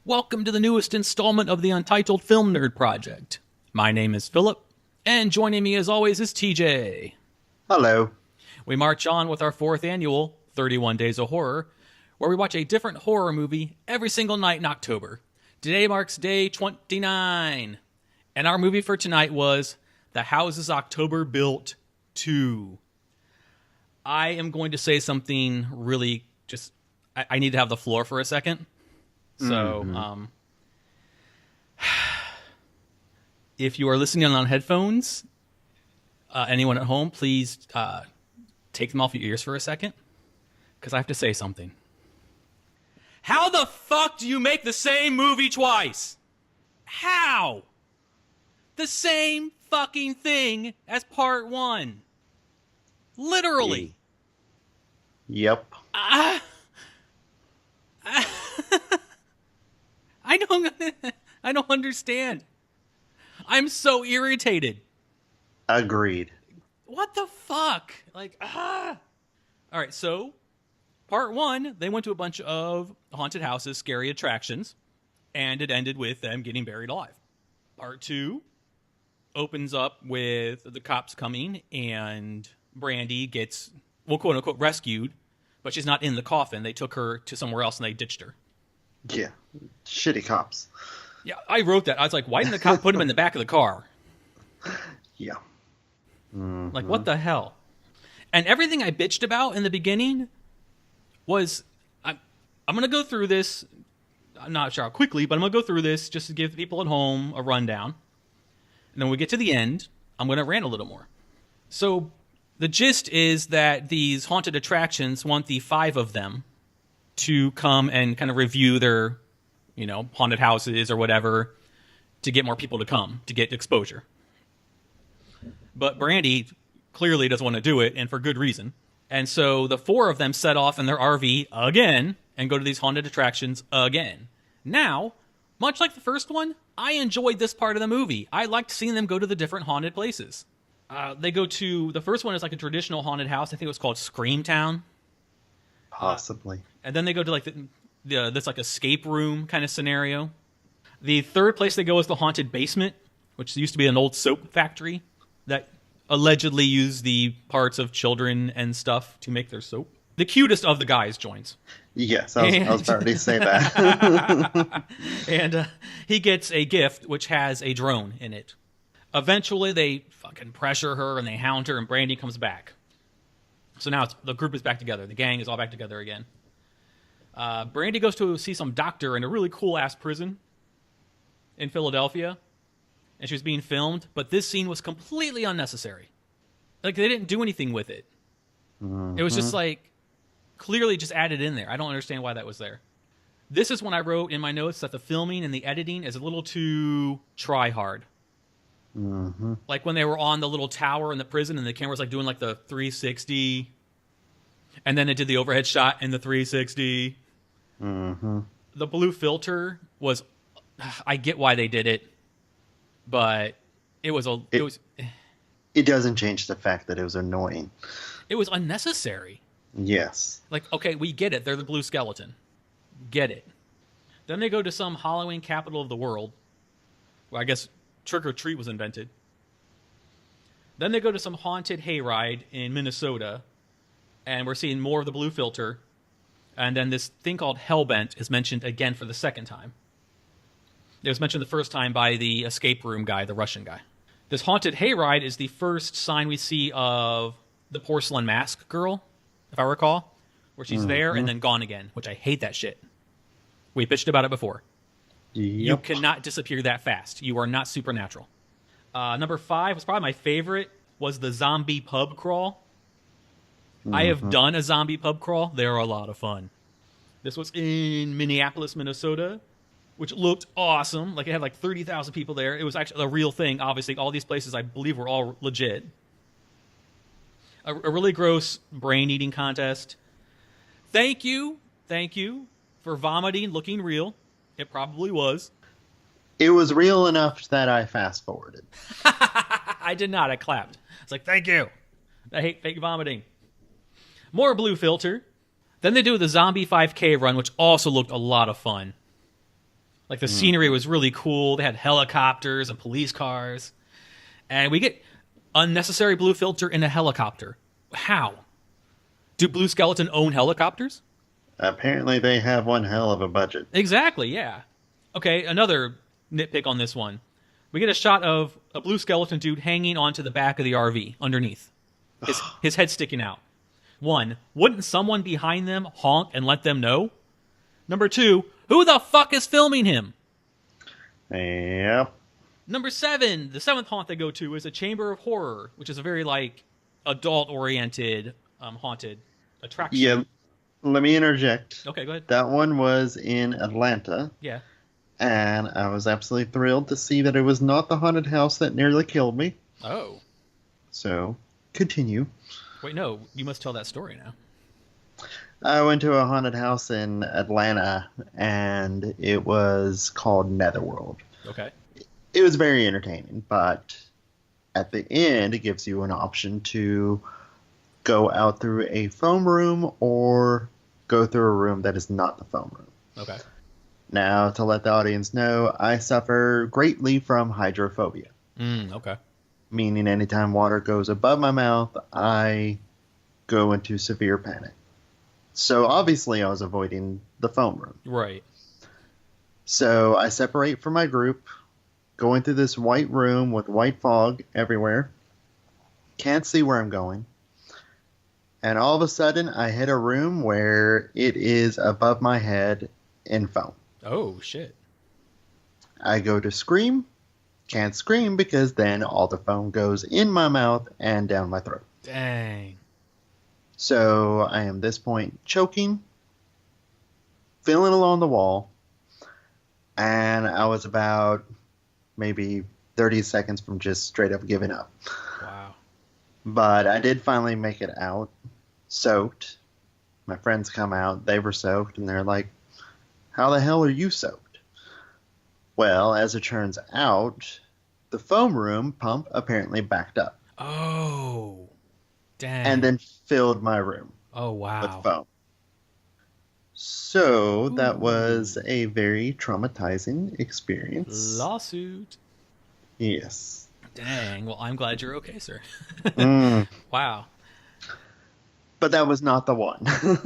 Welcome to the newest installment of the Untitled Film Nerd Project. My name is Philip, and joining me as always is TJ. Hello. We march on with our fourth annual 31 Days of Horror, where we watch a different horror movie every single night in October. Today marks day 29, and our movie for tonight was The Houses October Built 2. I am going to say something really I need to have the floor for a second. So, if you are listening on headphones, anyone at home, please take them off your ears for a second, because I have to say something. How the fuck do you make the same movie twice? How? The same fucking thing as part one. Literally. Yep. I don't understand. I'm so irritated. Agreed. What the fuck? All right, so part one, they went to a bunch of haunted houses, scary attractions, and it ended with them getting buried alive. Part two opens up with the cops coming, and Brandy gets, well, quote unquote, rescued, but she's not in the coffin. They took her to somewhere else and they ditched her. Yeah. Shitty cops. Yeah, I wrote that. I was like, why didn't the cop put him in the back of the car? Yeah. Mm-hmm. Like, what the hell? And everything I bitched about in the beginning was, I'm going to go through this. I'm not sure how quickly, but I'm going to go through this just to give people at home a rundown. And then when we get to the end, I'm going to rant a little more. So the gist is that these haunted attractions want the 5 of them to come and kind of review their, haunted houses or whatever to get more people to come, to get exposure. But Brandy clearly doesn't want to do it, and for good reason. And so the 4 of them set off in their RV again and go to these haunted attractions again. Now, much like the first one, I enjoyed this part of the movie. I liked seeing them go to the different haunted places. They go to, the first one is like a traditional haunted house. I think it was called Screamtown. Possibly. And then they go to like this like escape room kind of scenario. The third place they go is the haunted basement, which used to be an old soap factory that allegedly used the parts of children and stuff to make their soap. The cutest of the guys joins. Yes, I was about to say that. And he gets a gift which has a drone in it. Eventually they fucking pressure her and they hound her, and Brandy comes back. So now the group is back together. The gang is all back together again. Brandy goes to see some doctor in a really cool-ass prison in Philadelphia. And she was being filmed, but this scene was completely unnecessary. Like, they didn't do anything with it. Mm-hmm. It was just, clearly just added in there. I don't understand why that was there. This is when I wrote in my notes that the filming and the editing is a little too try-hard. Mm-hmm. Like when they were on the little tower in the prison and the camera was doing the 360, and then it did the overhead shot in the 360. Mm-hmm. The blue filter was, I get why they did it, but it doesn't change the fact that it was annoying. It was unnecessary. Yes. Okay, we get it. They're the blue skeleton. Get it. Then they go to some Halloween capital of the world, where I guess Trick or Treat was invented. Then they go to some haunted hayride in Minnesota, and we're seeing more of the blue filter. And then this thing called Hellbent is mentioned again for the second time. It was mentioned the first time by the escape room guy, the Russian guy. This haunted hayride is the first sign we see of the porcelain mask girl, if I recall, where she's there and then gone again, which I hate that shit. We bitched about it before. Yep. You cannot disappear that fast. You are not supernatural. Number 5 was probably my favorite, was the zombie pub crawl. I have done a zombie pub crawl. They're a lot of fun. This was in Minneapolis, Minnesota, which looked awesome. It had 30,000 people there. It was actually a real thing. Obviously, all these places I believe were all legit. A really gross brain-eating contest. Thank you for vomiting looking real. It probably was. It was real enough that I fast-forwarded. I did not. I clapped. It's thank you. I hate fake vomiting. More blue filter. Then they do the zombie 5K run, which also looked a lot of fun. Like, the scenery was really cool. They had helicopters and police cars. And we get unnecessary blue filter in a helicopter. How? Do Blue Skeleton own helicopters? Apparently, they have one hell of a budget. Exactly, yeah. Okay, another nitpick on this one. We get a shot of a Blue Skeleton dude hanging onto the back of the RV underneath. His head sticking out. 1, wouldn't someone behind them honk and let them know? Number 2, who the fuck is filming him? Yep. Number 7, the 7th haunt they go to is a Chamber of Horror, which is a very, like, adult-oriented haunted attraction. Yeah. Let me interject. Okay, go ahead. That one was in Atlanta. Yeah. And I was absolutely thrilled to see that it was not the haunted house that nearly killed me. Oh. So, continue. Wait, no, you must tell that story now. I went to a haunted house in Atlanta, and it was called Netherworld. Okay. It was very entertaining, but at the end, it gives you an option to go out through a foam room or go through a room that is not the foam room. Okay. Now, to let the audience know, I suffer greatly from hydrophobia. Okay. Meaning anytime water goes above my mouth, I go into severe panic. So obviously I was avoiding the foam room. Right. So I separate from my group, going through this white room with white fog everywhere. Can't see where I'm going. And all of a sudden I hit a room where it is above my head in foam. Oh, shit. I go to scream. Can't scream because then all the foam goes in my mouth and down my throat. Dang. So I am at this point choking, feeling along the wall, and I was about maybe 30 seconds from just straight up giving up. Wow. But I did finally make it out, soaked. My friends come out, they were soaked, and they're like, "How the hell are you soaked?" Well, as it turns out, the foam room pump apparently backed up. Oh. Dang. And then filled my room. Oh, wow. With foam. So that was a very traumatizing experience. Lawsuit. Yes. Dang. Well, I'm glad you're okay, sir. Wow. But that was not the one.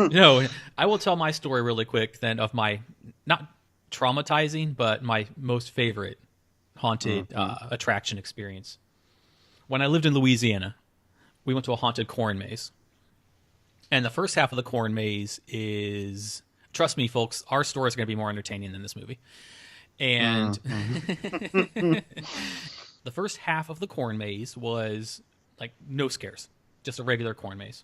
No, I will tell my story really quick then of my, not traumatizing, but my most favorite haunted attraction experience. When I lived in Louisiana, we went to a haunted corn maze. And the first half of the corn maze is, trust me, folks, our story is going to be more entertaining than this movie. And the first half of the corn maze was like no scares, just a regular corn maze.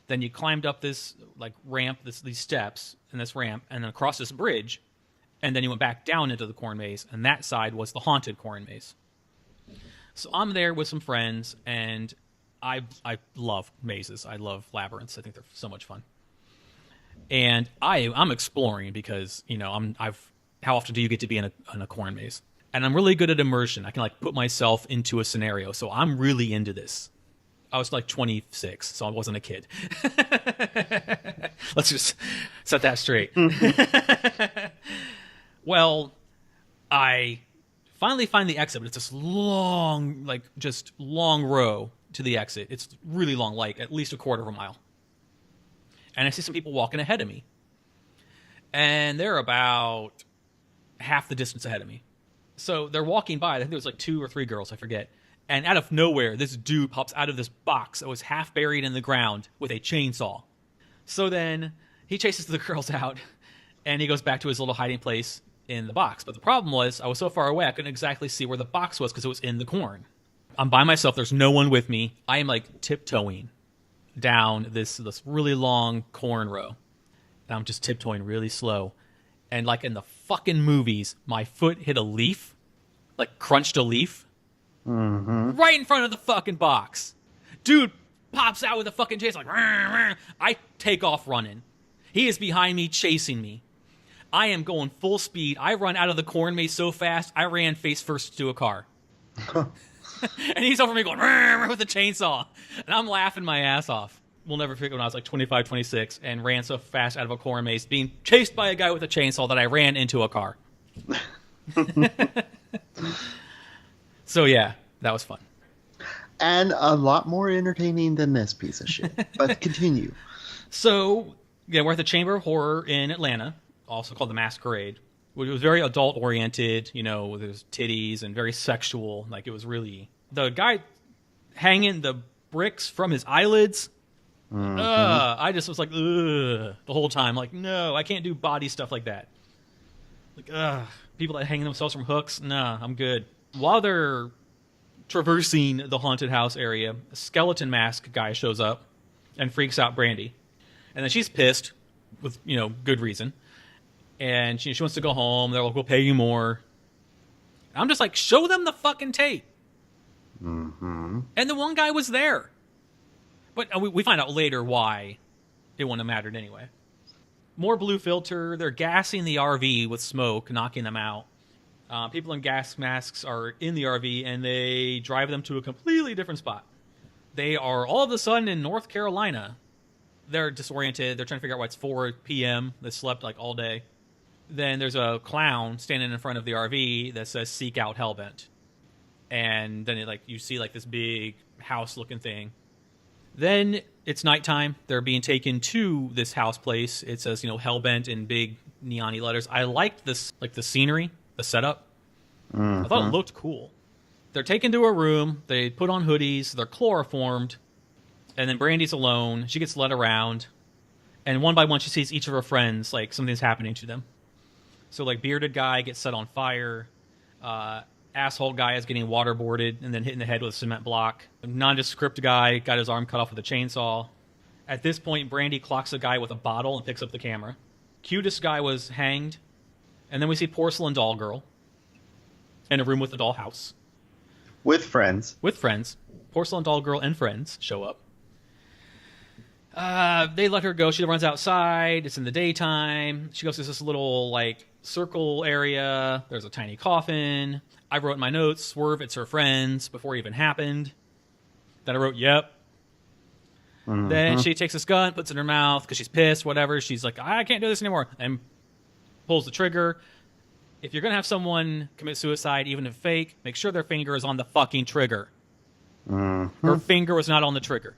Then you climbed up this like ramp, these steps and this ramp, and then across this bridge, and then you went back down into the corn maze, and that side was the haunted corn maze. So I'm there with some friends, and I love mazes. I love labyrinths. I think they're so much fun. And I'm exploring because, you know, how often do you get to be in a corn maze? And I'm really good at immersion. I can like put myself into a scenario. So I'm really into this. I was like 26, so I wasn't a kid. Let's just set that straight. Well, I finally find the exit, but it's this long, like just long row to the exit. It's really long, like at least a quarter of a mile. And I see some people walking ahead of me. And they're about half the distance ahead of me. So they're walking by. I think there was like 2 or 3 girls, I forget. And out of nowhere, this dude pops out of this box that was half buried in the ground with a chainsaw. So then he chases the girls out, and he goes back to his little hiding place in the box. But the problem was, I was so far away, I couldn't exactly see where the box was because it was in the corn. I'm by myself. There's no one with me. I am like tiptoeing down this really long corn row. And I'm just tiptoeing really slow. And like in the fucking movies, my foot hit a leaf, like crunched a leaf. Right in front of the fucking box. Dude pops out with a fucking chase like, rah, rah. I take off running. He is behind me chasing me. I am going full speed. I run out of the corn maze so fast, I ran face first to a car. And he's over me going, rah, rah, with a chainsaw. And I'm laughing my ass off. We'll never forget when I was like 25, 26 and ran so fast out of a corn maze being chased by a guy with a chainsaw that I ran into a car. So yeah, that was fun. And a lot more entertaining than this piece of shit. But continue. So yeah, we're at the Chamber of Horror in Atlanta, also called the Masquerade, which was very adult oriented. You know, there's titties and very sexual. Like it was really the guy hanging the bricks from his eyelids. I just was like, ugh, the whole time. Like, no, I can't do body stuff like that. Like, people that hang themselves from hooks. Nah, I'm good. While they're traversing the haunted house area, a skeleton mask guy shows up and freaks out Brandy. And then she's pissed with, good reason. And she wants to go home. They're like, we'll pay you more. I'm just like, show them the fucking tape. Mm-hmm. And the one guy was there. But we find out later why it wouldn't have mattered anyway. More blue filter. They're gassing the RV with smoke, knocking them out. People in gas masks are in the RV, and they drive them to a completely different spot. They are all of a sudden in North Carolina. They're disoriented. They're trying to figure out why it's 4 p.m. They slept like all day. Then there's a clown standing in front of the RV that says, "Seek out Hellbent." And then you see this big house-looking thing. Then it's nighttime. They're being taken to this house place. It says, Hellbent in big neon-y letters. I liked this, the scenery, the setup. I thought it looked cool. They're taken to a room. They put on hoodies. They're chloroformed. And then Brandy's alone. She gets led around. And one by one, she sees each of her friends, something's happening to them. So, bearded guy gets set on fire. Asshole guy is getting waterboarded and then hit in the head with a cement block. Nondescript guy got his arm cut off with a chainsaw. At this point, Brandy clocks a guy with a bottle and picks up the camera. Cutest guy was hanged. And then we see Porcelain Doll Girl in a room with a dollhouse. With friends. With friends. Porcelain Doll Girl and friends show up. They let her go. She runs outside. It's in the daytime. She goes to this little, circle area. There's a tiny coffin. I wrote in my notes, "Swerve, it's her friends," before it even happened. Then I wrote, "Yep." Mm-hmm. Then she takes this gun, puts it in her mouth because she's pissed, whatever. She's like, "I can't do this anymore," and pulls the trigger. If you're going to have someone commit suicide, even if fake, make sure their finger is on the fucking trigger. Mm-hmm. Her finger was not on the trigger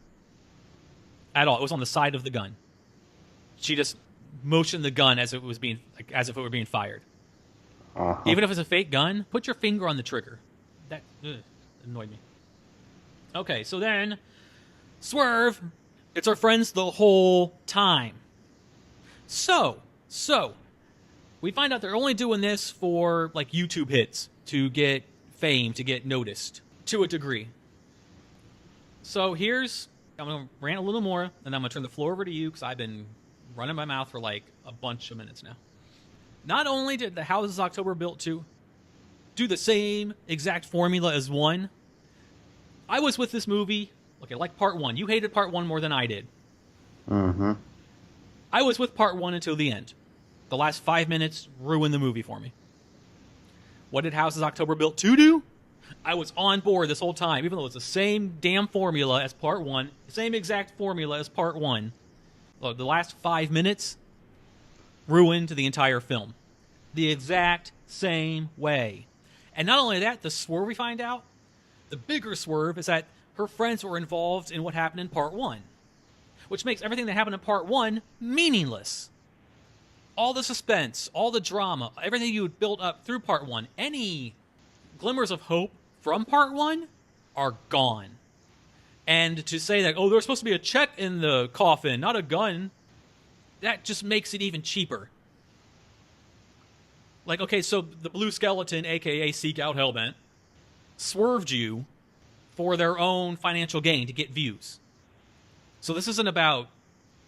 at all. It was on the side of the gun. She just motioned the gun as if it were being fired. Uh-huh. Even if it's a fake gun, put your finger on the trigger. That annoyed me. Okay, so then Swerve, it's our friends the whole time. So we find out they're only doing this for YouTube hits, to get fame, to get noticed to a degree. So I'm going to rant a little more, and I'm going to turn the floor over to you because I've been running my mouth for a bunch of minutes now. Not only did the Houses October Built 2 do the same exact formula as 1, I was with this movie, part 1. You hated part 1 more than I did. Mm-hmm. I was with part 1 until the end. The last 5 minutes ruined the movie for me. What did Houses October Built 2 do? I was on board this whole time, even though it's the same damn formula as part 1, the same exact formula as part 1. Look, the last 5 minutes ruined the entire film. The exact same way. And not only that, the swerve we find out, the bigger swerve is that her friends were involved in what happened in part 1. Which makes everything that happened in part 1 meaningless. All the suspense, all the drama, everything you had built up through part 1, any glimmers of hope from part 1 are gone. And to say that, there's supposed to be a check in the coffin, not a gun, that just makes it even cheaper. Okay, so the blue skeleton, a.k.a. Seek Out Hellbent, swerved you for their own financial gain to get views. So this isn't about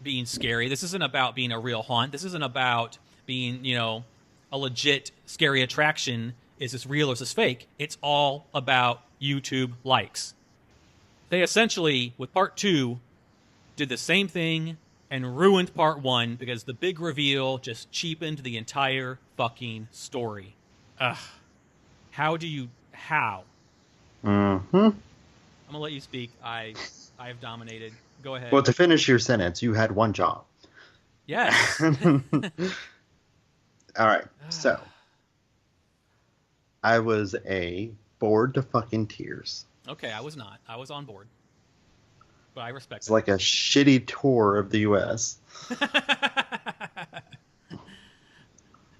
being scary. This isn't about being a real haunt. This isn't about being, a legit scary attraction. Is this real or is this fake? It's all about YouTube likes. They essentially, with part 2, did the same thing and ruined part 1 because the big reveal just cheapened the entire fucking story. Ugh. How? Mm-hmm. I'm gonna let you speak. I've dominated. Go ahead. Well, to finish your sentence, you had one job. Yes. All right. So, I was bored to fucking tears. Okay, I was not. I was on board, but I respect It's like a shitty tour of the U.S. that.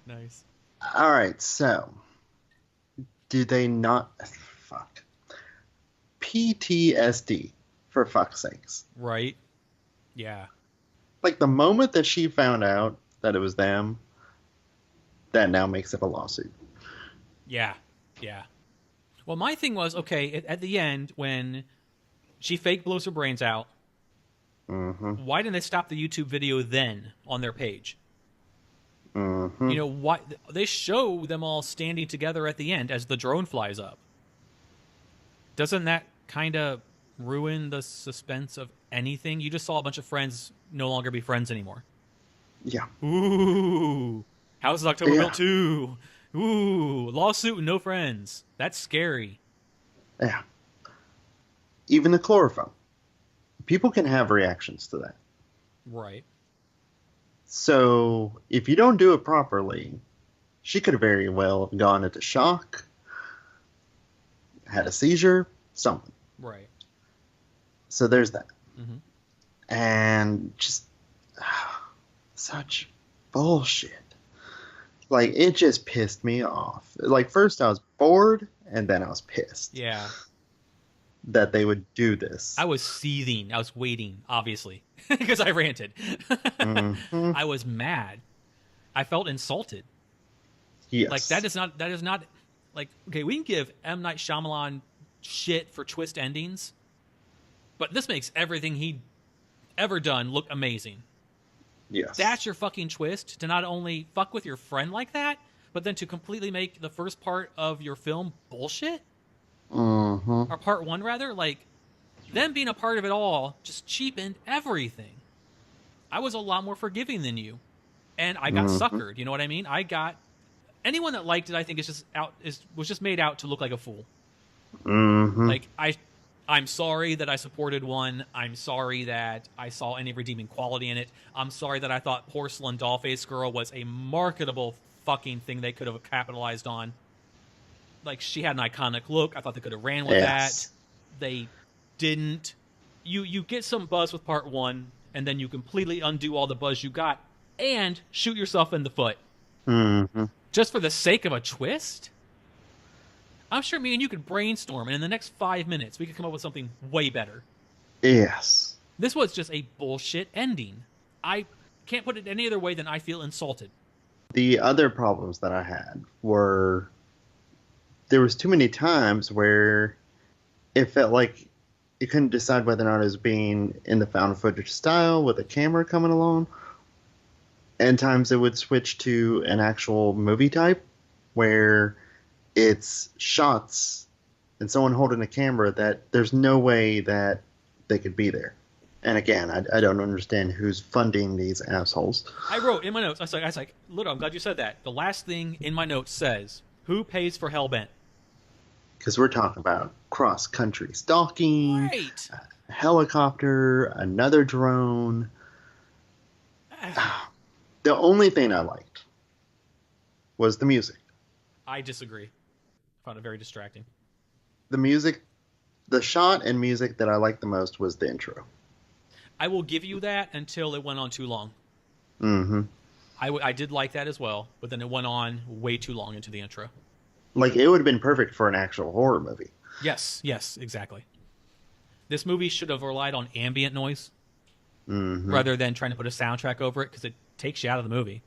Nice. All right, so do they not? Fuck. PTSD, for fuck's sakes. Right. Yeah. Like the moment that she found out that it was them, that now makes it a lawsuit. Yeah. Yeah. Well, my thing was okay at the end when she fake blows her brains out. Mm-hmm. Why didn't they stop the YouTube video then on their page? Mm-hmm. You know why they show them all standing together at the end as the drone flies up? Doesn't that kind of ruin the suspense of anything? You just saw a bunch of friends no longer be friends anymore. Yeah. Ooh, House of October Yeah. built 2. Ooh, lawsuit and no friends. That's scary. Yeah. Even the chlorophyll. People can have reactions to that. Right. So if you don't do it properly, she could very well have gone into shock, had a seizure, something. Right. So there's that. Mm-hmm. And just such bullshit. Like, it just pissed me off. Like, first I was bored, and then I was pissed Yeah. that they would do this. I was seething. I was waiting, obviously, because I ranted. Mhm. I was mad. I felt insulted. Yes. Like that is not like okay, we can give M. Night Shyamalan shit for twist endings, but this makes everything he ever done look amazing. Yes. That's your fucking twist, to not only fuck with your friend like that, but then to completely make the first part of your film bullshit? Mm-hmm. Or part one, rather? Like, them being a part of it all just cheapened everything. I was a lot more forgiving than you. And I got suckered, you know what I mean? I got... Anyone that liked it, I think, was just made out to look like a fool. Mm-hmm. Like, I'm sorry that I supported one. I'm sorry that I saw any redeeming quality in it. I'm sorry that I thought Porcelain Dollface Girl was a marketable fucking thing they could have capitalized on. Like, she had an iconic look. I thought they could have ran with that. They didn't. You get some buzz with part one, and then you completely undo all the buzz you got and shoot yourself in the foot. Mm-hmm. Just for the sake of a twist? I'm sure me and you could brainstorm, and in the next 5 minutes, we could come up with something way better. Yes. This was just a bullshit ending. I can't put it any other way than I feel insulted. The other problems that I had were there was too many times where it felt like it couldn't decide whether or not it was being in the found footage style with a camera coming along, and times it would switch to an actual movie type where it's shots and someone holding a camera that there's no way that they could be there. And again, I don't understand who's funding these assholes. I wrote in my notes, I was like, literally, I'm glad you said that. The last thing in my notes says, who pays for Hellbent? Because we're talking about cross-country stalking, Right. a helicopter, another drone. The only thing I liked was the music. I disagree. I found it very distracting. The music, the shot and music that I liked the most was the intro. I will give you that until it went on too long. Mm-hmm. I did like that as well, but then it went on way too long into the intro. Like, it would have been perfect for an actual horror movie. Yes, exactly. This movie should have relied on ambient noise rather than trying to put a soundtrack over it, because it takes you out of the movie.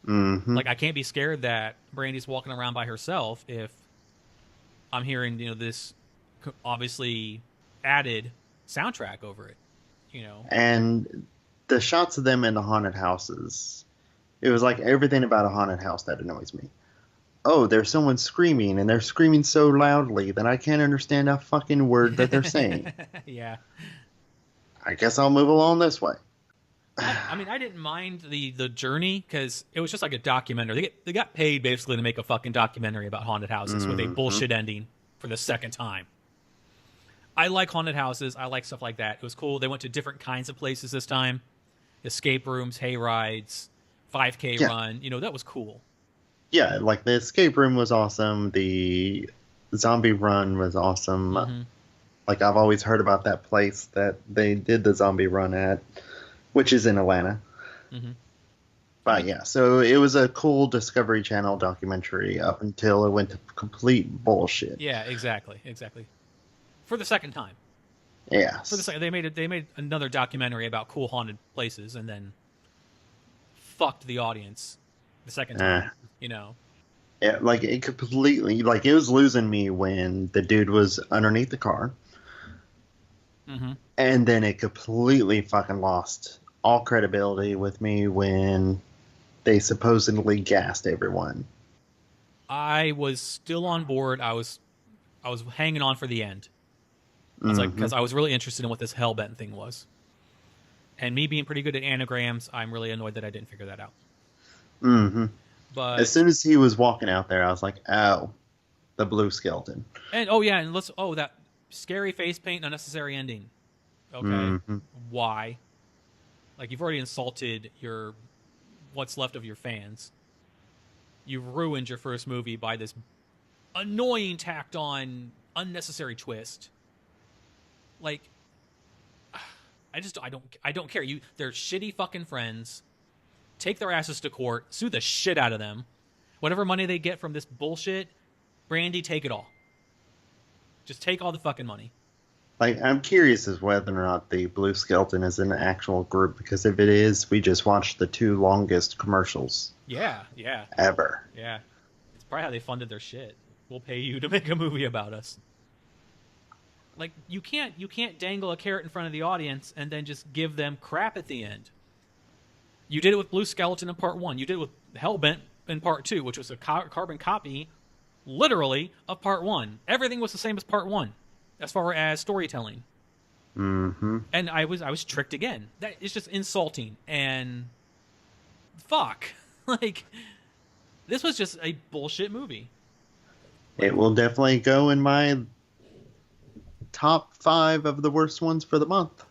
Mm-hmm. Like, I can't be scared that Brandy's walking around by herself if I'm hearing, this obviously added soundtrack over it, And the shots of them in the haunted houses, it was like everything about a haunted house that annoys me. Oh, there's someone screaming, and they're screaming so loudly that I can't understand a fucking word that they're saying. Yeah. I guess I'll move along this way. I mean, I didn't mind the journey because it was just like a documentary. They got paid basically to make a fucking documentary about haunted houses with a bullshit ending for the second time. I like haunted houses. I like stuff like that. It was cool. They went to different kinds of places this time. Escape rooms, hay rides, 5K run. That was cool. Yeah, like the escape room was awesome. The zombie run was awesome. Mm-hmm. Like I've always heard about that place that they did the zombie run at, which is in Atlanta. Mm-hmm. I But mean, yeah, so it was a cool Discovery Channel documentary up until it went to complete bullshit. yeah, exactly. For the second time. For the Yes. second, they made another documentary about cool haunted places, and then fucked the audience the second Uh, time. You know. like it completely, like it was losing me when the dude was underneath the car, Mm-hmm. and then it completely fucking lost all credibility with me when they supposedly gassed everyone. I was still on board. I was hanging on for the end. I was like, Hmm. because I was really interested in what this Hellbent thing was. And me being pretty good at anagrams, I'm really annoyed that I didn't figure that out. Hmm. As But soon as he was walking out there, I was like, "Oh, the blue skeleton." and oh yeah, and let's that scary face paint, unnecessary ending. Okay, Hmm. why? Like you've already insulted your what's left of your fans. You've ruined your first movie by this annoying tacked on unnecessary twist. Like I don't care. They're shitty fucking friends. Take their asses to court, sue the shit out of them. Whatever money they get from this bullshit, Brandy, take it all. Just take all the fucking money. Like, I'm curious as whether or not the blue skeleton is an actual group because if it is, we just watched the two longest commercials Yeah, ever. yeah. It's probably how they funded their shit. We'll pay you to make a movie about us. Like you can't dangle a carrot in front of the audience and then just give them crap at the end. You did it with Blue Skeleton in part 1. You did it with Hellbent in part 2, which was a carbon copy literally of part 1. Everything was the same as part 1 as far as storytelling. Hmm. And I was tricked again. That is just insulting and fuck. Like this was just a bullshit movie. It Like will definitely go in my top five of the worst ones for the month,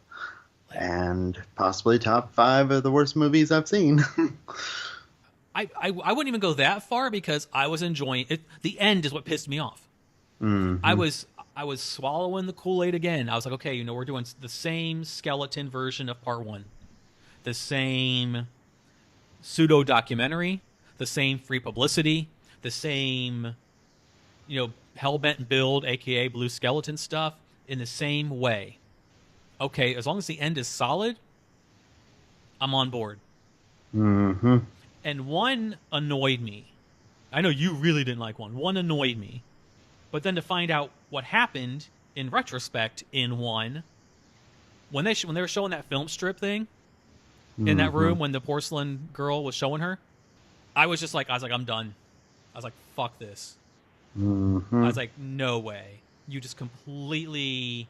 and possibly top five of the worst movies I've seen. I wouldn't even go that far because I was enjoying it. The end is what pissed me off. I Hmm. was I was swallowing the Kool-Aid again. I was like, okay, we're doing the same skeleton version of part 1. The same pseudo documentary, the same free publicity, the same Hellbent build, aka Blue Skeleton stuff in the same way. Okay, as long as the end is solid, I'm on board. Hmm. And one annoyed me. I know you really didn't like one. One annoyed me. But then to find out what happened in retrospect in one, when they were showing that film strip thing in that Hmm. room when the porcelain girl was showing her, I was like, I'm done. I was like, fuck this. I Hmm. was like, no way. You just completely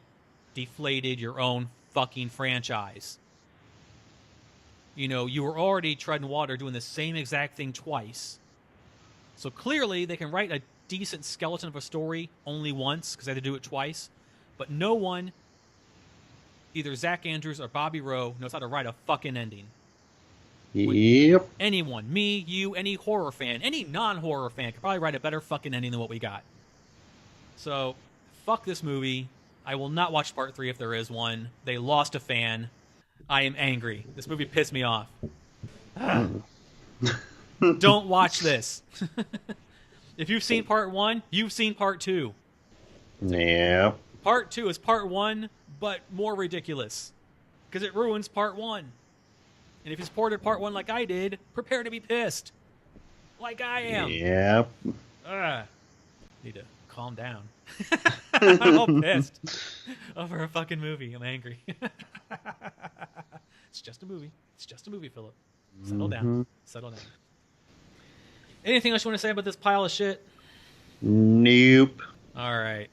deflated your own fucking franchise. You were already treading water doing the same exact thing twice. So clearly they can write a decent skeleton of a story only once because they had to do it twice. But no one, either Zach Andrews or Bobby Rowe, knows how to write a fucking ending. Yep. Anyone, me, you, any horror fan, any non-horror fan could probably write a better fucking ending than what we got. So, fuck this movie. I will not watch part 3 if there is one. They lost a fan. I am angry. This movie pissed me off. Mm. Don't watch this. If you've seen part 1, you've seen part 2. Yep. Part 2 is part 1, but more ridiculous. Because it ruins part 1. And if you supported part 1 like I did, prepare to be pissed. Like I am. Yep. Ugh. Need to calm down. I'm all pissed over a fucking movie. I'm angry. It's just a movie. It's just a movie, Philip. Settle down. Hmm. Settle down. Anything else you want to say about this pile of shit? Nope. All right.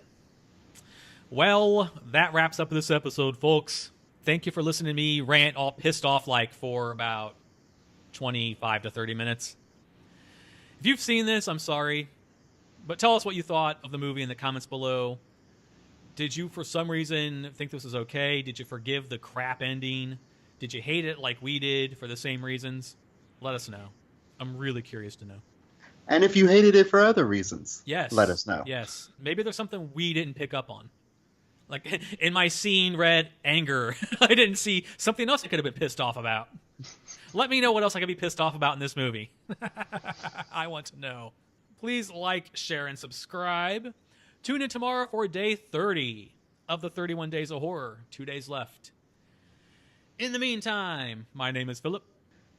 Well, that wraps up this episode, folks. Thank you for listening to me rant all pissed off like for about 25 to 30 minutes. If you've seen this, I'm sorry. But tell us what you thought of the movie in the comments below. Did you, for some reason, think this was okay? Did you forgive the crap ending? Did you hate it like we did for the same reasons? Let us know. I'm really curious to know. And if you hated it for other reasons, Yes. let us know. Yes. Maybe there's something we didn't pick up on. Like in my scene read anger, I didn't see something else I could have been pissed off about. Let me know what else I could be pissed off about in this movie. I want to know. Please like, share, and subscribe. Tune in tomorrow for day 30 of the 31 Days of Horror. 2 days left. In the meantime, my name is Philip.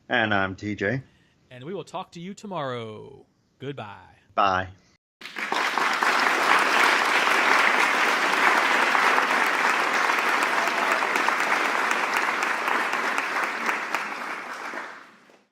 And I'm TJ. And we will talk to you tomorrow. Goodbye. Bye.